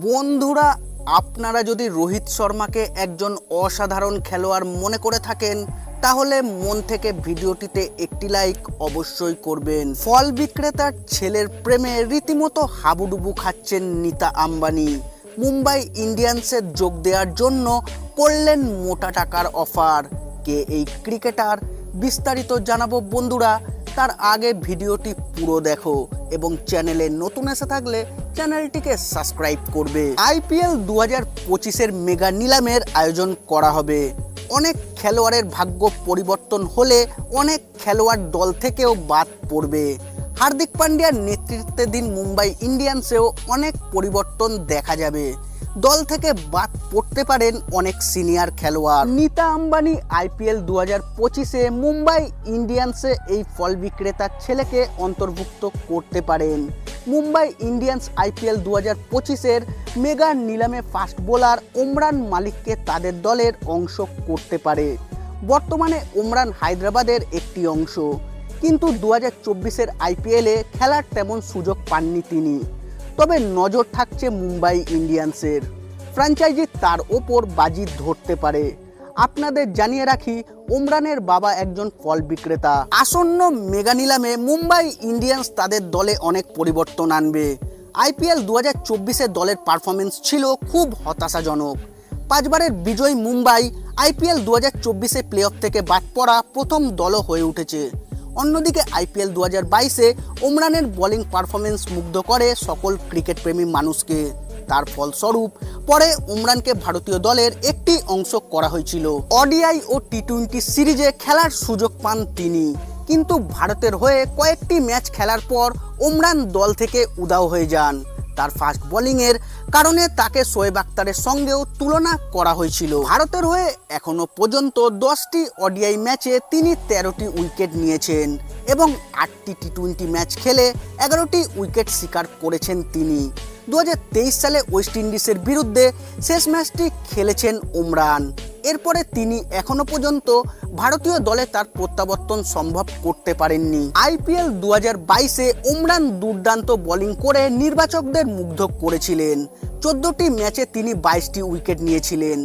বন্ধুরা, আপনারা যদি রোহিত শর্মাকে একজন অসাধারণ খেলোয়াড় মনে করে থাকেন তাহলে মন থেকে ভিডিওটিতে একটি লাইক অবশ্যই করবেন। ফল বিক্রেতার ছেলের প্রেমে রীতিমতো হাবুডুবু খাচ্ছেন নীতা আম্বানি। মুম্বাই ইন্ডিয়ান্সে যোগ দেওয়ার জন্য করলেন মোটা টাকার অফার। কে এই ক্রিকেটার বিস্তারিত জানাবো বন্ধুরা, তার আগে ভিডিওটি পুরো দেখো এবং চ্যানেলে নতুন এসে থাকলে চ্যানেলটিকে সাবস্ক্রাইব করবে। আইপিএল 2025-এর মেগা নিলামের আয়োজন করা হবে। অনেক খেলোয়াড়ের ভাগ্য পরিবর্তন হলে অনেক খেলোয়াড় দল থেকেও বাদ পড়বে। হার্দিক পান্ডিয়ার নেতৃত্বাধীন মুম্বাই ইন্ডিয়ান্সেও অনেক পরিবর্তন দেখা যাবে। দল থেকে বাদ পড়তে পারেন অনেক সিনিয়র খেলোয়াড়। নীতা আম্বানি আইপিএল 2025-এ মুম্বাই ইন্ডিয়ান্সে এই ফল বিক্রেতার ছেলেকে অন্তর্ভুক্ত করতে পারেন। মুম্বাই ইন্ডিয়ান্স আইপিএল 2025-এর মেগা নিলামে ফাস্ট বোলার ওমরান মালিককে তাদের দলের অংশ করতে পারে। বর্তমানে ওমরান হায়দ্রাবাদের একটি অংশ, কিন্তু 2024-এর আইপিএলে খেলার তেমন সুযোগ পাননি তিনি। তবে নজর থাকছে মুম্বাই ইন্ডিয়ান্সের। ফ্র্যাঞ্চাইজি তার ওপর বাজি ধরতে পারে। আপনাদের জানিয়ে রাখি, ওমরানের বাবা একজন ফল বিক্রেতা। আসন্ন মেগা নিলামে মুম্বাই ইন্ডিয়ান্স তাদের দলে অনেক পরিবর্তন আনবে। আইপিএল 2024-এ দলের পারফরমেন্স ছিল খুব হতাশাজনক। 5 বারের বিজয়ী মুম্বাই আইপিএল 2024-এ প্লে অফ থেকে বাদ পড়া প্রথম দলও হয়ে উঠেছে। অন্যদিকে আইপিএল 2022-এ ওমরানের বোলিং পারফরমেন্স মুগ্ধ করে সকল ক্রিকেট প্রেমী মানুষকে। তার ফলস্বরূপ পরে ওমরানকে ভারতীয় দলের একটি অংশ করা হয়েছিল। ওডিআই ও টি20 সিরিজে খেলার সুযোগ পান তিনি, কিন্তু ভারতের হয়ে কয়েকটি ম্যাচ খেলার পর ওমরান দল থেকে উধাও হয়ে যান। তার ফাস্ট বোলিংয়ের কারণে তাকে শোয়েব আখতারের সঙ্গেও তুলনা করা হয়েছিল। ভারতের হয়ে এখনো পর্যন্ত 10টি ওডিআই ম্যাচে তিনি 13টি উইকেট নিয়েছেন এবং 8টি টি20 ম্যাচ খেলে 11টি উইকেট শিকার করেছেন তিনি। 2023 সালে ওয়েস্ট ইন্ডিজের বিরুদ্ধে শেষ ম্যাচটি খেলেছেন ওমরান। এরপরে তিনি এখনো পর্যন্ত ভারতীয় দলে তার প্রত্যাবর্তন সম্ভব করতে পারেননি। আইপিএল 2022-এ ওমরান দুর্দান্ত বোলিং করে নির্বাচকদের মুগ্ধ করেছিলেন। 14টি ম্যাচে তিনি 22টি উইকেট নিয়েছিলেন,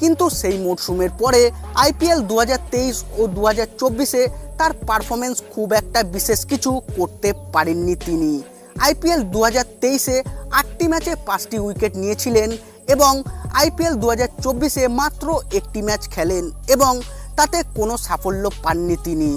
কিন্তু সেই মরশুমের পরে আইপিএল 2023 ও 2024-এ তার পারফরমেন্স খুব একটা বিশেষ কিছু করতে পারেননি তিনি। আইপিএল 2023-এ 8টি ম্যাচে 5টি উইকেট নিয়েছিলেন এবং আইপিএল 2024-এ মাত্র একটি ম্যাচ খেলেন এবং তাতে কোনো সাফল্য পাননি তিনি।